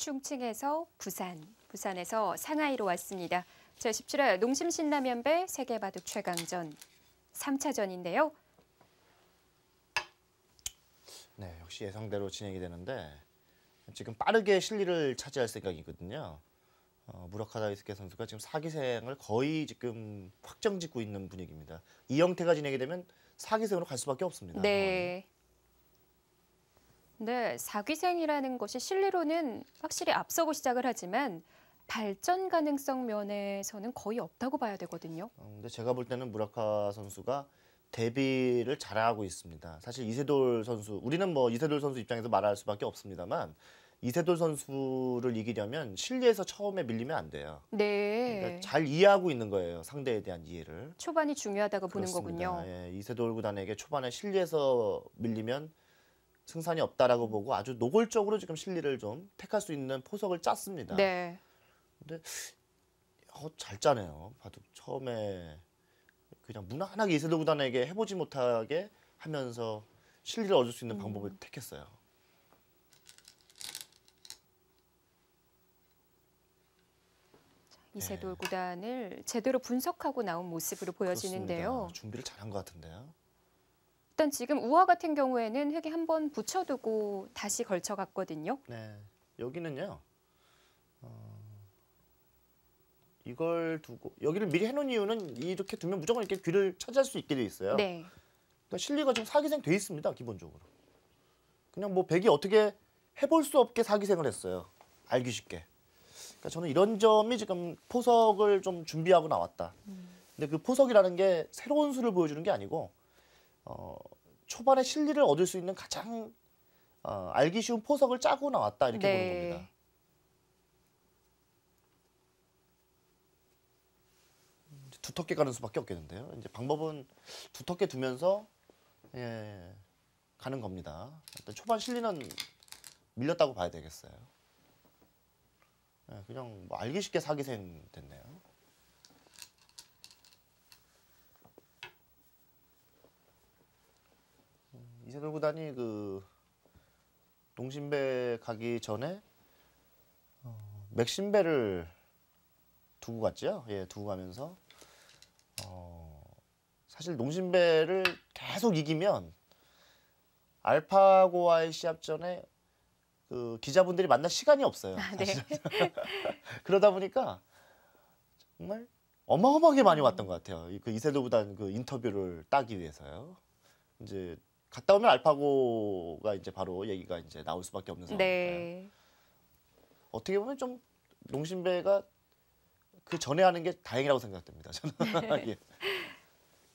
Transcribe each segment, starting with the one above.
충칭에서 부산, 부산에서 상하이로 왔습니다. 제17회 농심신라면배 세계바둑 최강전 3차전인데요. 네, 역시 예상대로 진행이 되는데 지금 빠르게 실리를 차지할 생각이거든요. 무라카 다이스케 선수가 지금 4기생을 거의 지금 확정짓고 있는 분위기입니다. 이 형태가 진행이 되면 4기생으로 갈 수밖에 없습니다. 네. 네, 4기생이라는 것이 실리로는 확실히 앞서고 시작을 하지만 발전 가능성 면에서는 거의 없다고 봐야 되거든요. 근데 제가 볼 때는 무라카 선수가 대비를 잘하고 있습니다. 사실 이세돌 선수, 우리는 뭐 이세돌 선수 입장에서 말할 수밖에 없습니다만 이세돌 선수를 이기려면 실리에서 처음에 밀리면 안 돼요. 네. 그러니까 잘 이해하고 있는 거예요. 상대에 대한 이해를. 초반이 중요하다고 보는 그렇습니다. 거군요. 예, 이세돌 구단에게 초반에 실리에서 밀리면 승산이 없다라고 보고 아주 노골적으로 지금 실리를 좀 택할 수 있는 포석을 짰습니다. 네. 근데 잘 짜네요. 바둑 처음에 그냥 무난하게 이세돌 구단에게 해보지 못하게 하면서 실리를 얻을 수 있는 방법을 택했어요. 이세돌 구단을 제대로 분석하고 나온 모습으로 보여지는데요. 그렇습니다. 준비를 잘한 것 같은데요. 일단 지금 우화 같은 경우에는 흙에 한번 붙여두고 다시 걸쳐갔거든요. 네, 여기는요. 이걸 두고 여기를 미리 해놓은 이유는 이렇게 두면 무조건 이렇게 귀를 차지할 수 있게 돼 있어요. 네. 그러니까 실리가 지금 4기생 돼 있습니다. 기본적으로. 그냥 뭐 백이 어떻게 해볼 수 없게 4기생을 했어요. 알기 쉽게. 그러니까 저는 이런 점이 지금 포석을 좀 준비하고 나왔다. 근데 그 포석이라는 게 새로운 수를 보여주는 게 아니고 초반에 실리를 얻을 수 있는 가장 알기 쉬운 포석을 짜고 나왔다 이렇게 네. 보는 겁니다. 두텁게 가는 수밖에 없겠는데요. 이제 방법은 두텁게 두면서 가는 겁니다. 일단 초반 실리는 밀렸다고 봐야 되겠어요. 그냥 뭐 알기 쉽게 4기생 됐네요. 이세돌 구단이 그 농심배 가기 전에 맥심배를 두고 갔죠. 예, 두고 가면서 사실 농심배를 계속 이기면 알파고와의 시합 전에 그 기자분들이 만날 시간이 없어요. 네. 그러다 보니까 정말 어마어마하게 많이 왔던 것 같아요. 그 이세돌 구단 그 인터뷰를 따기 위해서요. 이제 갔다 오면 알파고가 이제 바로 얘기가 이제 나올 수밖에 없는 상황이니까요. 네. 어떻게 보면 좀 농심배가 그 전에 하는 게 다행이라고 생각됩니다. 저는. 예.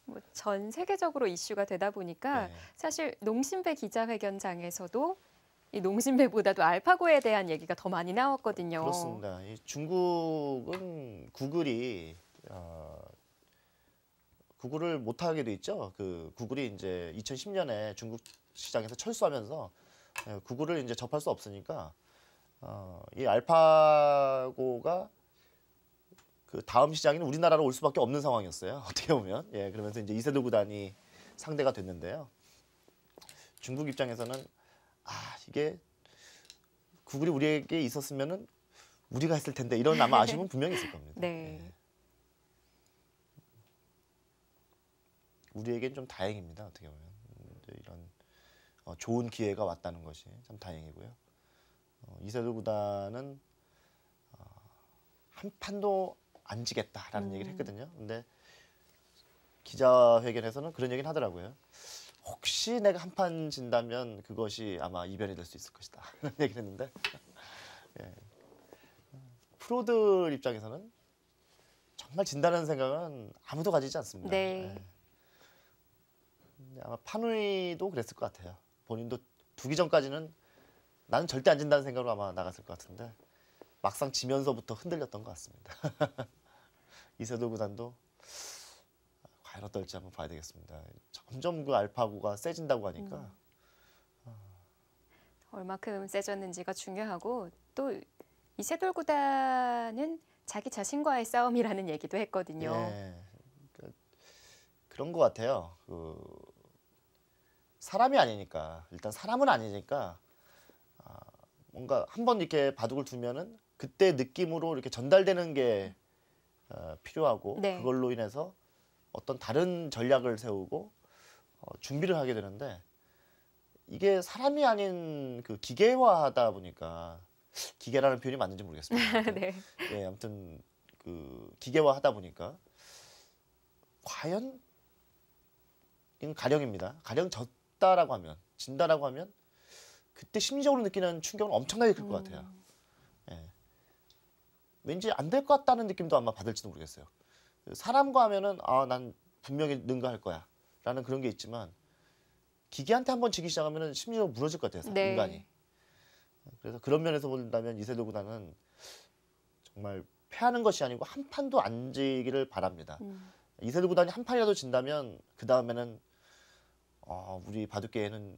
뭐 전 세계적으로 이슈가 되다 보니까 네. 사실 농심배 기자회견장에서도 이 농심배보다도 알파고에 대한 얘기가 더 많이 나왔거든요. 그렇습니다. 이 중국은 구글이 구글을 못하게 돼 있죠. 그 구글이 이제 2010년에 중국 시장에서 철수하면서 구글을 이제 접할 수 없으니까 이 알파고가 그 다음 시장인 우리나라로 올 수밖에 없는 상황이었어요. 어떻게 보면 그러면서 이제 이세돌 구단이 상대가 됐는데요. 중국 입장에서는 이게 구글이 우리에게 있었으면은 우리가 했을 텐데 이런 아마 아쉬움은 분명히 있을 겁니다. 네. 우리에겐 좀 다행입니다. 어떻게 보면 이런 좋은 기회가 왔다는 것이 참 다행이고요. 이세돌 구단은 한 판도 안 지겠다라는 얘기를 했거든요. 근데 기자회견에서는 그런 얘기는 하더라고요. 혹시 내가 한 판 진다면 그것이 아마 이변이 될 수 있을 것이다. 이런 얘기를 했는데 프로들 입장에서는 정말 진다는 생각은 아무도 가지지 않습니다. 네. 아마 판우이도 그랬을 것 같아요. 본인도 두기 전까지는 나는 절대 안 진다는 생각으로 아마 나갔을 것 같은데 막상 지면서부터 흔들렸던 것 같습니다. 이세돌 구단도 과연 어떨지 한번 봐야 되겠습니다. 점점 그 알파고가 세진다고 하니까 얼마큼 세졌는지가 중요하고 또 이세돌 구단은 자기 자신과의 싸움이라는 얘기도 했거든요. 그런 것 같아요. 사람이 아니니까 일단 사람은 아니니까 뭔가 한번 이렇게 바둑을 두면은 그때 느낌으로 이렇게 전달되는 게 필요하고 네. 그걸로 인해서 어떤 다른 전략을 세우고 준비를 하게 되는데 이게 사람이 아닌 그 기계화하다 보니까 기계라는 표현이 맞는지 모르겠습니다. 아무튼, 네. 예, 아무튼 그 기계화하다 보니까 과연 이건 가령입니다. 가령 졌다라고 하면 진다라고 하면 그때 심리적으로 느끼는 충격은 엄청나게 클 것 같아요. 예. 왠지 안 될 것 같다는 느낌도 아마 받을지도 모르겠어요. 사람과 하면은 난 분명히 능가할 거야라는 그런 게 있지만 기계한테 한번 지기 시작하면은 심리적으로 무너질 것 같아요. 네. 인간이. 그래서 그런 면에서 본다면 이세돌 구단은 정말 패하는 것이 아니고 한 판도 안 지기를 바랍니다. 이세돌 구단이 한 판이라도 진다면 그 다음에는 우리 바둑계에는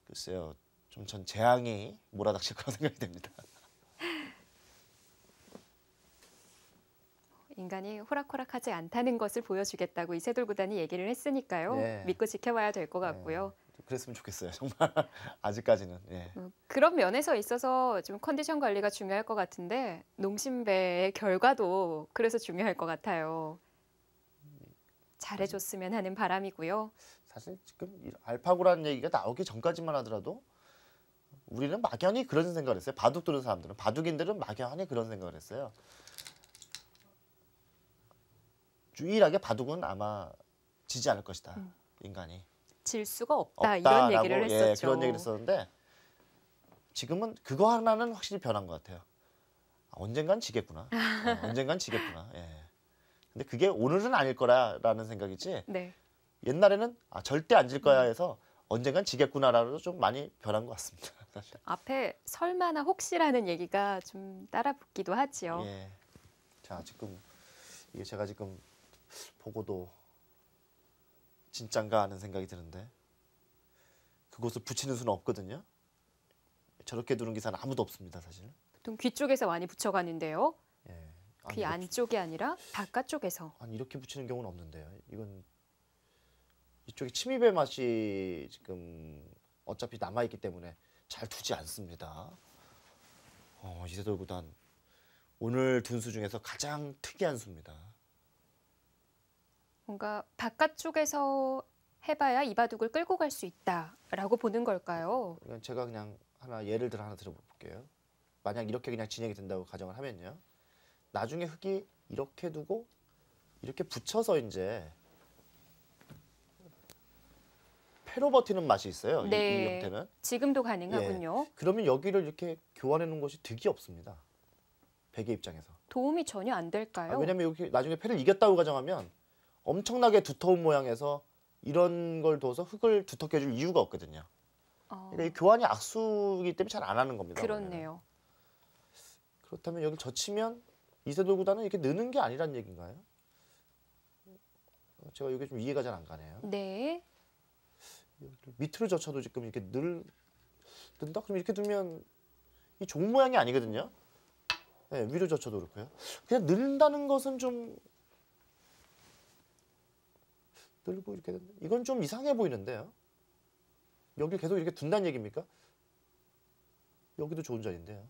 글쎄요 좀 전 재앙이 몰아닥칠 거라 생각이 됩니다. 인간이 호락호락하지 않다는 것을 보여주겠다고 이세돌 구단이 얘기를 했으니까요. 네. 믿고 지켜봐야 될 것 같고요. 그랬으면 좋겠어요. 정말 아직까지는. 예. 그런 면에서 있어서 좀 컨디션 관리가 중요할 것 같은데 농심배의 결과도 그래서 중요할 것 같아요. 잘해줬으면 하는 바람이고요. 사실 지금 이 알파고라는 얘기가 나오기 전까지만 하더라도 우리는 막연히 그런 생각을 했어요. 바둑 두는 사람들은 바둑인들은 막연히 그런 생각을 했어요. 유일하게 바둑은 아마 지지 않을 것이다. 인간이. 질 수가 없다 이런 없다라고, 얘기를 했었죠. 예, 그런 얘기를 했었는데 지금은 그거 하나는 확실히 변한 것 같아요. 언젠간 지겠구나. 언젠간 지겠구나. 예. 근데 그게 오늘은 아닐 거라는 생각이지. 네. 옛날에는 절대 안 질 거야 해서 언젠간 지겠구나라고 좀 많이 변한 것 같습니다. 사실. 앞에 설마나 혹시라는 얘기가 좀 따라붙기도 하지요. 예. 자 지금 이게 제가 지금 보고도 진짠가 하는 생각이 드는데 그곳을 붙이는 수는 없거든요. 저렇게 두는 기사는 아무도 없습니다, 사실. 보통 귀 쪽에서 많이 붙여가는데요. 예. 귀 안쪽이 아니라 바깥쪽에서. 아니 이렇게 붙이는 경우는 없는데요. 이건 이쪽에 침입의 맛이 지금 어차피 남아 있기 때문에 잘 두지 않습니다. 이세돌 구단 오늘 둔 수 중에서 가장 특이한 수입니다. 뭔가 바깥쪽에서 해봐야 이 바둑을 끌고 갈 수 있다라고 보는 걸까요? 제가 그냥 예를 들어 하나 들어볼게요. 만약 이렇게 그냥 진행이 된다고 가정을 하면요. 나중에 흙이 이렇게 두고 이렇게 붙여서 이제 패로 버티는 맛이 있어요. 네. 이 형태는. 지금도 가능하군요. 그러면 여기를 이렇게 교환해 놓은 것이 득이 없습니다. 백의 입장에서. 도움이 전혀 안 될까요? 왜냐하면 여기 나중에 패를 이겼다고 가정하면 엄청나게 두터운 모양에서 이런 걸 둬서 흙을 두텁게 해줄 이유가 없거든요. 그러니까 이 교환이 악수이기 때문에 잘 안 하는 겁니다. 그렇네요. 그렇다면 여기 젖히면 이세돌 구단은 이렇게 느는 게 아니란 얘기인가요? 제가 이게 좀 이해가 잘 안 가네요. 네. 밑으로 젖혀도 지금 이렇게 는다? 그럼 이렇게 두면 이 종 모양이 아니거든요. 네, 위로 젖혀도 그렇고요. 그냥 늘다는 것은 좀 늘고 이렇게 된다. 이건 좀 이상해 보이는데요. 여기 계속 이렇게 둔다는 얘기입니까? 여기도 좋은 자리인데요.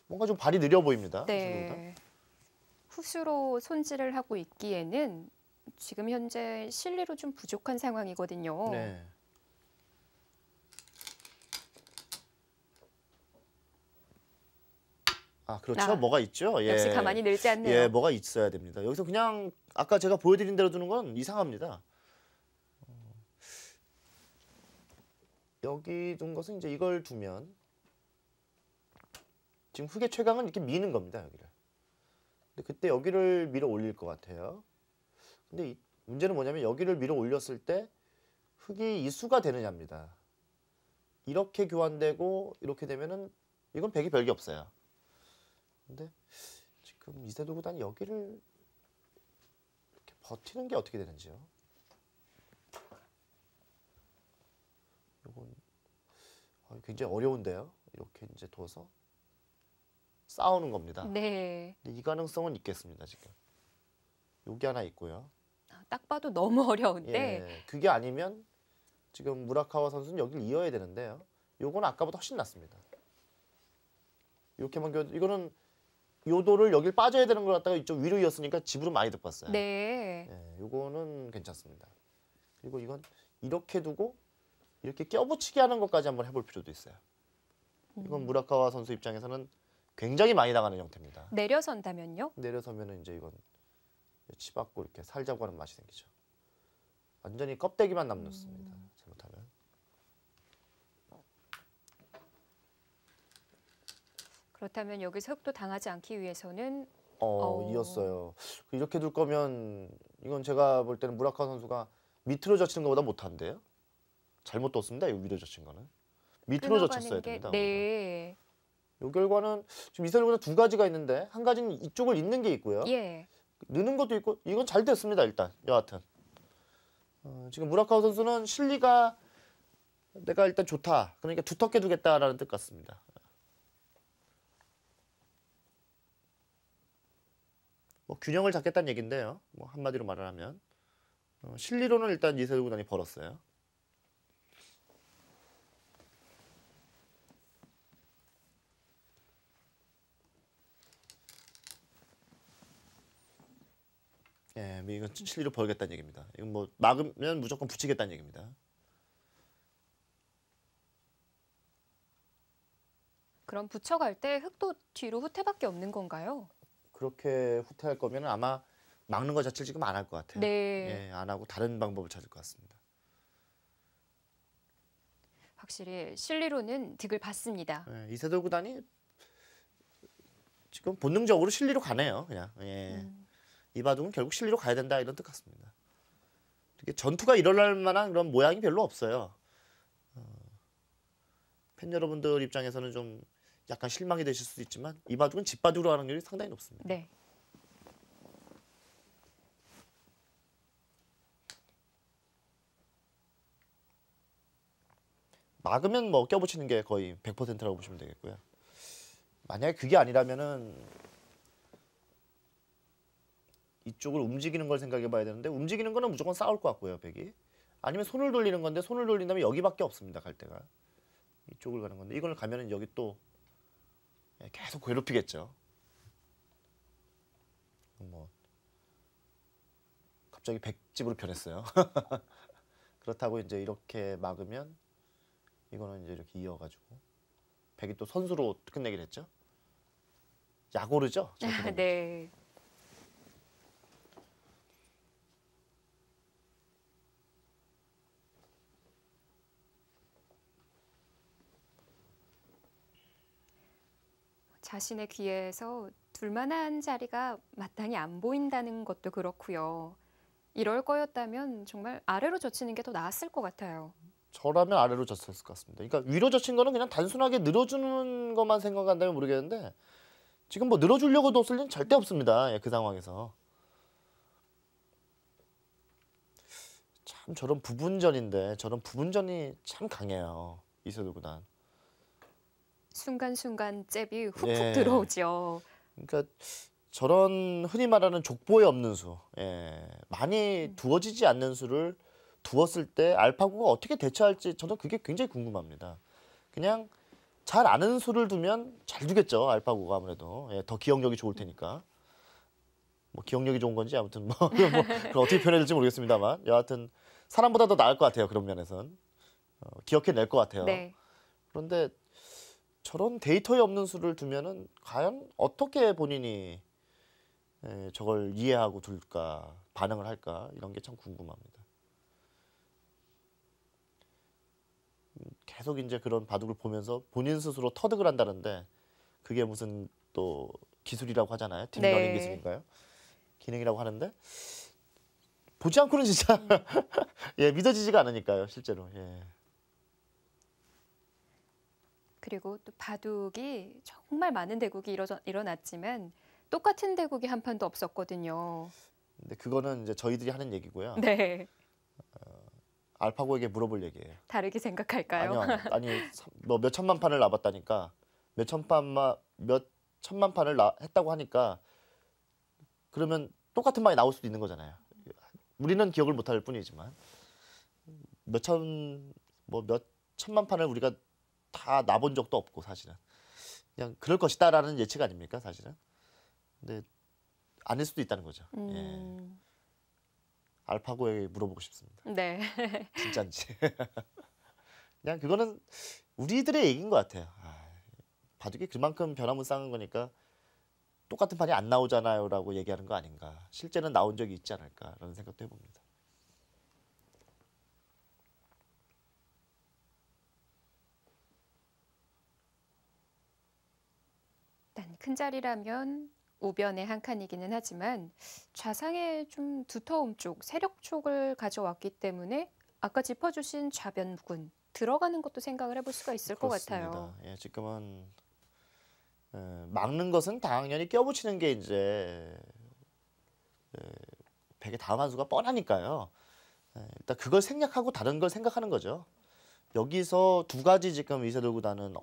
뭔가 좀 발이 느려 보입니다. 네. 후수로 손질을 하고 있기에는 지금 현재 실리로 좀 부족한 상황이거든요. 네. 그렇죠. 뭐가 있죠. 역시 가만히 늘지 않네요. 예, 뭐가 있어야 됩니다. 여기서 그냥 아까 제가 보여드린 대로 두는 건 이상합니다. 여기 둔 것은 이제 이걸 두면 지금 흙의 최강은 이렇게 미는 겁니다. 여기를. 근데 그때 여기를 밀어 올릴 것 같아요. 근데 이 문제는 뭐냐면 여기를 밀어 올렸을 때 흙이 이수가 되느냐입니다. 이렇게 교환되고 이렇게 되면은 이건 백이 별게 없어요. 근데 지금 이세돌 구단이 여기를 이렇게 버티는 게 어떻게 되는지요? 이건 굉장히 어려운데요. 이렇게 이제 둬서 싸우는 겁니다. 네. 근데 이 가능성은 있겠습니다. 지금 여기 하나 있고요. 딱 봐도 너무 어려운데. 그게 아니면 지금 무라카와 선수는 여기를 이어야 되는데요. 요건 아까보다 훨씬 낫습니다. 이렇게만 겨도 이거는 요도를 여길 빠져야 되는 걸 갖다가 이쪽 위로 이었으니까 집으로 많이 듣고 왔어요. 네. 예, 요거는 괜찮습니다. 그리고 이건 이렇게 두고 이렇게 껴붙이게 하는 것까지 한번 해볼 필요도 있어요. 이건 무라카와 선수 입장에서는 굉장히 많이 당하는 형태입니다. 내려선다면요? 내려서면은 이제 이건 치받고 이렇게 살자고 하는 맛이 생기죠. 완전히 껍데기만 남습니다. 잘못하면. 그렇다면 여기서 흑도 당하지 않기 위해서는 이었어요. 이렇게 둘 거면 이건 제가 볼 때는 무라카와 선수가 밑으로 젖히는 것보다 못한데요. 잘못 뒀습니다. 이 위로 젖힌 거는. 밑으로 젖혔어야 됩니다. 네. 이 결과는 지금 이세돌보다 두 가지가 있는데 한 가지는 이쪽을 잇는 게 있고요. 예. 느는 것도 있고 이건 잘 됐습니다. 일단 여하튼 지금 무라카와 선수는 실리가 내가 일단 좋다. 그러니까 두텁게 두겠다라는 뜻 같습니다. 뭐 균형을 잡겠다는 얘긴데요. 뭐 한마디로 말을 하면 실리로는 일단 이세돌 구단이 벌었어요. 예, 뭐 이건 실리로 벌겠다는 얘기입니다. 이건 뭐 막으면 무조건 붙이겠다는 얘기입니다. 그럼 붙여갈 때 흑도 뒤로 후퇴밖에 없는 건가요? 그렇게 후퇴할 거면 아마 막는 것 자체를 지금 안 할 것 같아요. 네. 예, 안 하고 다른 방법을 찾을 것 같습니다. 확실히 실리로는 득을 봤습니다. 예, 이세돌 구단이 지금 본능적으로 실리로 가네요. 그냥 예. 이 바둑은 결국 실리로 가야 된다 이런 뜻 같습니다. 이게 전투가 일어날 만한 그런 모양이 별로 없어요. 팬 여러분들 입장에서는 좀 약간 실망이 되실 수도 있지만 이 바둑은 집바둑으로 하는 확률이 상당히 높습니다. 네. 막으면 뭐 껴붙이는 게 거의 100%라고 보시면 되겠고요. 만약에 그게 아니라면은 이쪽을 움직이는 걸 생각해 봐야 되는데 움직이는 거는 무조건 싸울 것 같고요, 백이. 아니면 손을 돌리는 건데 손을 돌린다면 여기밖에 없습니다, 갈 데가. 이쪽을 가는 건데 이걸 가면은 여기 또 계속 괴롭히겠죠. 뭐 갑자기 백집으로 변했어요. 그렇다고 이제 이렇게 막으면 이거는 이제 이렇게 이어가지고 백이 또 선수로 끝내기로 했죠. 약오르죠. 네. 자신의 귀에서 둘만한 자리가 마땅히 안 보인다는 것도 그렇고요. 이럴 거였다면 정말 아래로 젖히는 게 더 나았을 것 같아요. 저라면 아래로 젖혔을 것 같습니다. 그러니까 위로 젖힌 거는 그냥 단순하게 늘어주는 것만 생각한다면 모르겠는데 지금 뭐 늘어주려고 뒀을 일은 절대 없습니다. 예, 그 상황에서. 참 저런 부분전인데 저런 부분전이 참 강해요. 이세돌 구단. 순간순간 잽이 훅훅 예. 들어오죠. 그러니까 저런 흔히 말하는 족보에 없는 수, 많이 두어지지 않는 수를 두었을 때 알파고가 어떻게 대처할지 저는 그게 굉장히 궁금합니다. 그냥 잘 아는 수를 두면 잘 두겠죠. 알파고가 아무래도 더 기억력이 좋을 테니까. 뭐 기억력이 좋은 건지 아무튼 뭐 그걸 어떻게 표현해야 될지 모르겠습니다만 여하튼 사람보다 더 나을 것 같아요. 그런 면에선 기억해낼 것 같아요. 네. 그런데 저런 데이터에 없는 수를 두면은 과연 어떻게 본인이 저걸 이해하고 둘까 반응을 할까 이런 게 참 궁금합니다. 계속 이제 그런 바둑을 보면서 본인 스스로 터득을 한다는데 그게 무슨 또 기술이라고 하잖아요. 딥러닝 네. 기술인가요? 기능이라고 하는데 보지 않고는 진짜 믿어지지가 않으니까요. 실제로. 예. 그리고 또 바둑이 정말 많은 대국이 일어났지만 똑같은 대국이 한 판도 없었거든요. 근데 그거는 이제 저희들이 하는 얘기고요. 네. 알파고에게 물어볼 얘기예요. 다르게 생각할까요? 아니요. 아니 뭐 몇 천만 판을 놔봤다니까 몇 천만 판을 했다고 하니까 그러면 똑같은 방이 나올 수도 있는 거잖아요. 우리는 기억을 못할 뿐이지만 몇 천만 판을 우리가 다 놔본 적도 없고 사실은 그냥 그럴 것이다라는 예측 아닙니까 사실은. 근데 아닐 수도 있다는 거죠. 예. 알파고에게 물어보고 싶습니다. 네. 진짜인지. 그냥 그거는 우리들의 얘기인 것 같아요. 바둑이 그만큼 변화무쌍한 거니까 똑같은 판이 안 나오잖아요라고 얘기하는 거 아닌가. 실제는 나온 적이 있지 않을까라는 생각도 해봅니다. 일단 큰 자리라면 우변의 한 칸이기는 하지만 좌상의 좀 두터움 쪽, 세력 쪽을 가져왔기 때문에 아까 짚어주신 좌변 부근 들어가는 것도 생각을 해볼 수가 있을 것 그렇습니다. 같아요. 예, 지금은 막는 것은 당연히 껴붙이는 게 이제 백의 다음 한 수가 뻔하니까요. 일단 그걸 생략하고 다른 걸 생각하는 거죠. 여기서 두 가지 지금 이세돌 구단은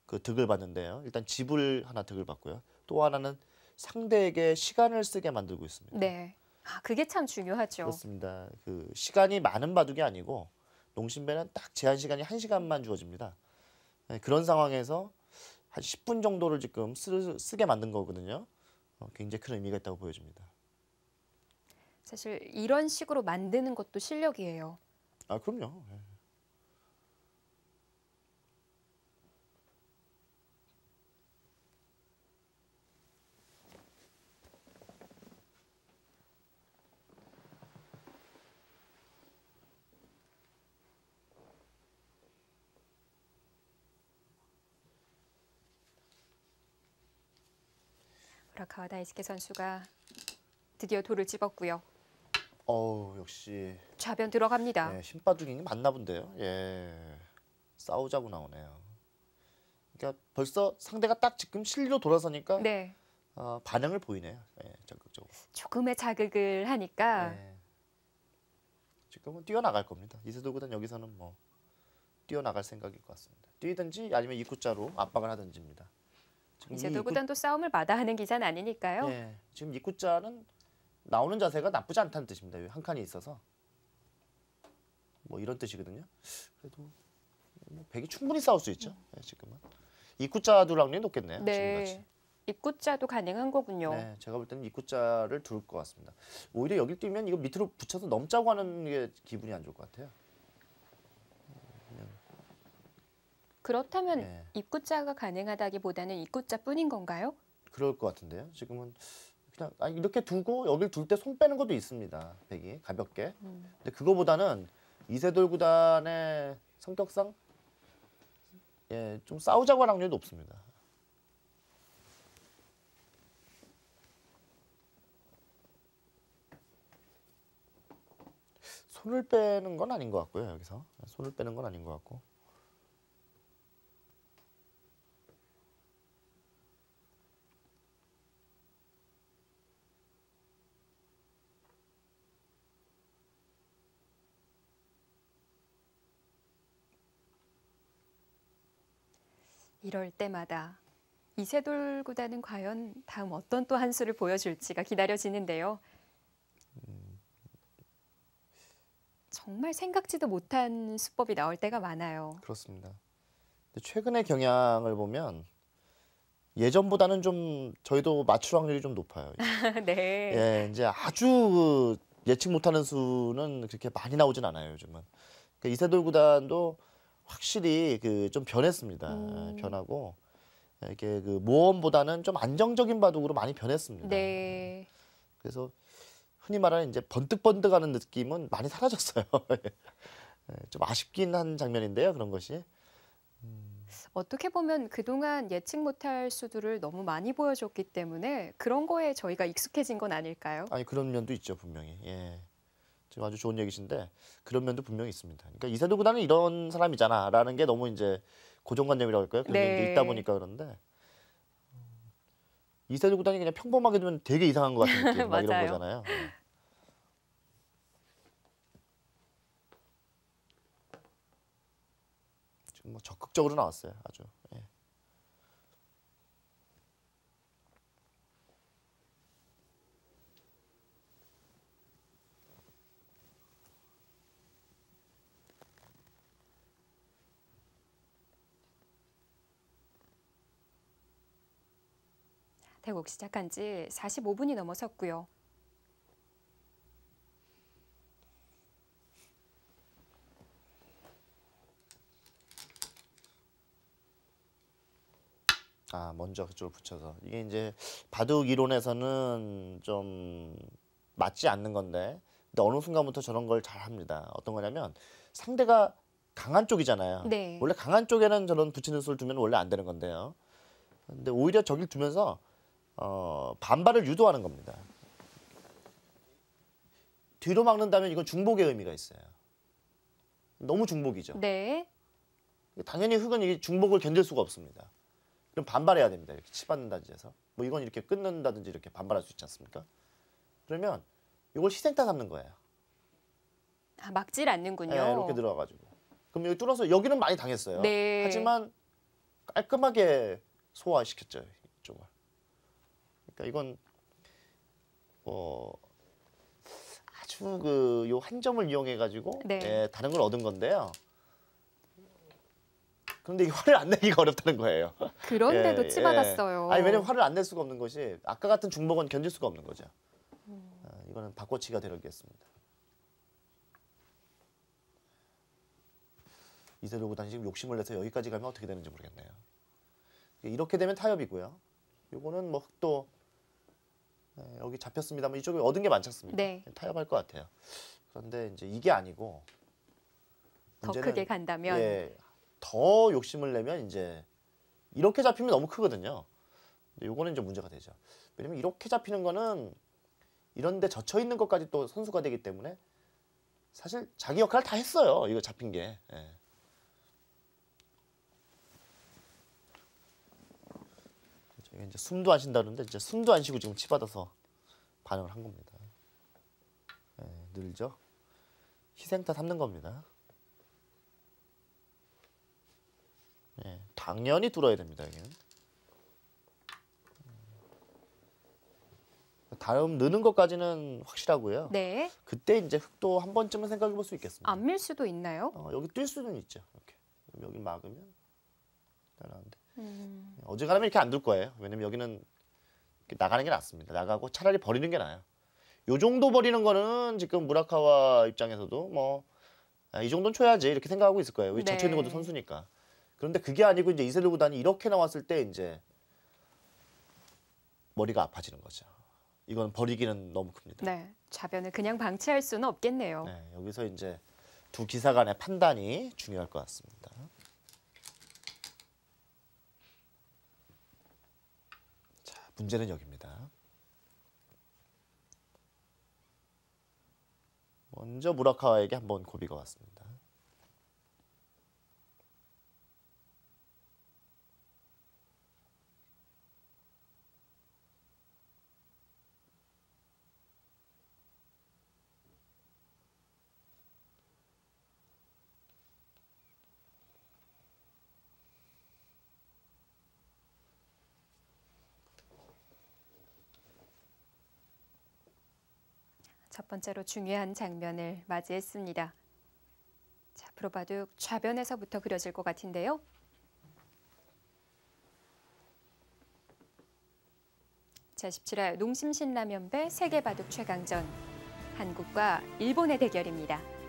그 득을 봤는데요. 일단 집을 하나 득을 봤고요. 또 하나는 상대에게 시간을 쓰게 만들고 있습니다. 네. 그게 참 중요하죠. 그렇습니다. 그 시간이 많은 바둑이 아니고 농심배는 딱 제한 시간이 1시간만 주어집니다. 그런 상황에서 한 10분 정도를 지금 쓰게 만든 거거든요. 굉장히 큰 의미가 있다고 보여집니다. 사실 이런 식으로 만드는 것도 실력이에요. 그럼요. 예. 무라카와 다이스케 선수가 드디어 돌을 집었고요. 역시 좌변 들어갑니다. 신바둑이 맞나 본데요. 예. 싸우자고 나오네요. 그러니까 벌써 상대가 딱 지금 실리로 돌아서니까 네. 반응을 보이네요. 예, 적극적으로. 조금의 자극을 하니까 예. 지금은 뛰어나갈 겁니다. 이세돌 구단 여기서는 뭐 뛰어나갈 생각일 것 같습니다. 뛰든지 아니면 입구자로 압박을 하든지입니다. 지금 이세돌 구단도 싸움을 마다하는 기사는 아니니까요. 예, 지금 입구자는 나오는 자세가 나쁘지 않다는 뜻입니다. 여기 한 칸이 있어서 뭐 이런 뜻이거든요. 그래도 뭐 백이 충분히 싸울 수 있죠. 예, 지금은 입구자 둘 확률이 높겠네요. 네. 지금같이. 입구자도 가능한 거군요. 네, 제가 볼 때는 입구자를 둘 것 같습니다. 오히려 여기 뛰면 이거 밑으로 붙여서 넘자고 하는 게 기분이 안 좋을 것 같아요. 그렇다면 네. 입구자가 가능하다기보다는 입구자뿐인 건가요? 그럴 것 같은데요. 지금은 그냥 이렇게 두고 여길 둘 때 손 빼는 것도 있습니다. 백이 가볍게. 근데 그거보다는 이세돌 구단의 성격상 좀 싸우자고 할 확률이 높습니다. 손을 빼는 건 아닌 것 같고요. 여기서 손을 빼는 건 아닌 것 같고. 이럴 때마다 이세돌 구단은 과연 다음 어떤 또 한 수를 보여줄지가 기다려지는데요. 정말 생각지도 못한 수법이 나올 때가 많아요. 그렇습니다. 근데 최근의 경향을 보면 예전보다는 좀 저희도 맞출 확률이 좀 높아요. 네. 예, 이제 아주 예측 못하는 수는 그렇게 많이 나오진 않아요, 요즘은. 그러니까 이세돌 구단도 확실히 좀 변했습니다. 변하고 이렇게 모험보다는 좀 안정적인 바둑으로 많이 변했습니다. 네. 그래서 흔히 말하는 이제 번뜩번뜩하는 느낌은 많이 사라졌어요. 좀 아쉽긴 한 장면인데요, 그런 것이. 어떻게 보면 그동안 예측 못할 수들을 너무 많이 보여줬기 때문에 그런 거에 저희가 익숙해진 건 아닐까요? 아니 그런 면도 있죠, 분명히. 예. 지금 아주 좋은 얘기신데 그런 면도 분명히 있습니다. 그러니까 이세돌 구단은 이런 사람이잖아라는 게 너무 이제 고정관념이라고 할까요? 그런 게 이제 있다 보니까 그런데 이세돌 구단이 그냥 평범하게 두면 되게 이상한 것 같은 느낌, 막 이런 맞아요. 거잖아요. 예. 지금 뭐 적극적으로 나왔어요, 아주. 예. 대국 시작한 지 45분이 넘어섰고요. 먼저 그쪽을 붙여서 이게 이제 바둑 이론에서는 좀 맞지 않는 건데, 근데 어느 순간부터 저런 걸 잘 합니다. 어떤 거냐면 상대가 강한 쪽이잖아요. 네. 원래 강한 쪽에는 저런 붙이는 수를 두면 원래 안 되는 건데요. 근데 오히려 저길 두면서 반발을 유도하는 겁니다. 뒤로 막는다면 이건 중복의 의미가 있어요. 너무 중복이죠. 네. 당연히 흑은 이 중복을 견딜 수가 없습니다. 그럼 반발해야 됩니다. 이렇게 치받는다든지 해서. 뭐 이건 이렇게 끊는다든지 이렇게 반발할 수 있지 않습니까? 그러면 이걸 희생타 삼는 거예요. 막질 않는군요. 네, 이렇게 들어가가지고. 그럼 여기 뚫어서 여기는 많이 당했어요. 네. 하지만 깔끔하게 소화시켰죠. 이쪽을. 그러니까 이건 아주 요 한 점을 이용해가지고 네. 다른 걸 얻은 건데요. 그런데 이게 화를 안 내기가 어렵다는 거예요. 그런데도 예, 치받았어요. 아니 왜냐면 화를 안 낼 수가 없는 것이 아까 같은 중복은 견딜 수가 없는 거죠. 이거는 바꿔치기가 되겠습니다. 이세돌 구단이 지금 욕심을 내서 여기까지 가면 어떻게 되는지 모르겠네요. 이렇게 되면 타협이고요. 요거는 뭐 흑도 여기 잡혔습니다만 이쪽에 얻은 게 많지 않습니까? 네. 타협할 것 같아요. 그런데 이제 이게 아니고 더 문제는, 크게 간다면. 예, 더 욕심을 내면 이제 이렇게 잡히면 너무 크거든요. 근데 요거는 이제 문제가 되죠. 왜냐면 이렇게 잡히는 거는 이런데 젖혀 있는 것까지 또 선수가 되기 때문에 사실 자기 역할을 다 했어요. 이거 잡힌 게. 예. 저희가 이제 숨도 안 쉰다는데 이제 숨도 안 쉬고 지금 치받아서 반응을 한 겁니다. 예, 늘죠. 희생타 삼는 겁니다. 예, 당연히 뚫어야 됩니다. 여기는. 다음 느는 것까지는 확실하고요. 네. 그때 이제 흑도 한 번쯤은 생각해 볼 수 있겠습니다. 안 밀 수도 있나요? 여기 뛸 수는 있죠. 이렇게 여기 막으면 나가는데 어지간하면 이렇게 안 둘 거예요. 왜냐면 여기는 이렇게 나가는 게 낫습니다. 나가고 차라리 버리는 게 나아요. 요 정도 버리는 거는 지금 무라카와 입장에서도 뭐 이 정도는 줘야지 이렇게 생각하고 있을 거예요. 왜 네. 젖혀 있는 것도 선수니까. 그런데 그게 아니고 이제 이세돌 구단이 이렇게 나왔을 때 이제 머리가 아파지는 거죠. 이건 버리기는 너무 큽니다. 네. 좌변을 그냥 방치할 수는 없겠네요. 네, 여기서 이제 두 기사 간의 판단이 중요할 것 같습니다. 자, 문제는 여기입니다. 먼저 무라카와에게 한번 고비가 왔습니다. 첫 번째로 중요한 장면을 맞이했습니다. 자, 프로바둑 좌변에서부터 그려질 것 같은데요. 자, 17화 농심신라면배 세계바둑 최강전. 한국과 일본의 대결입니다.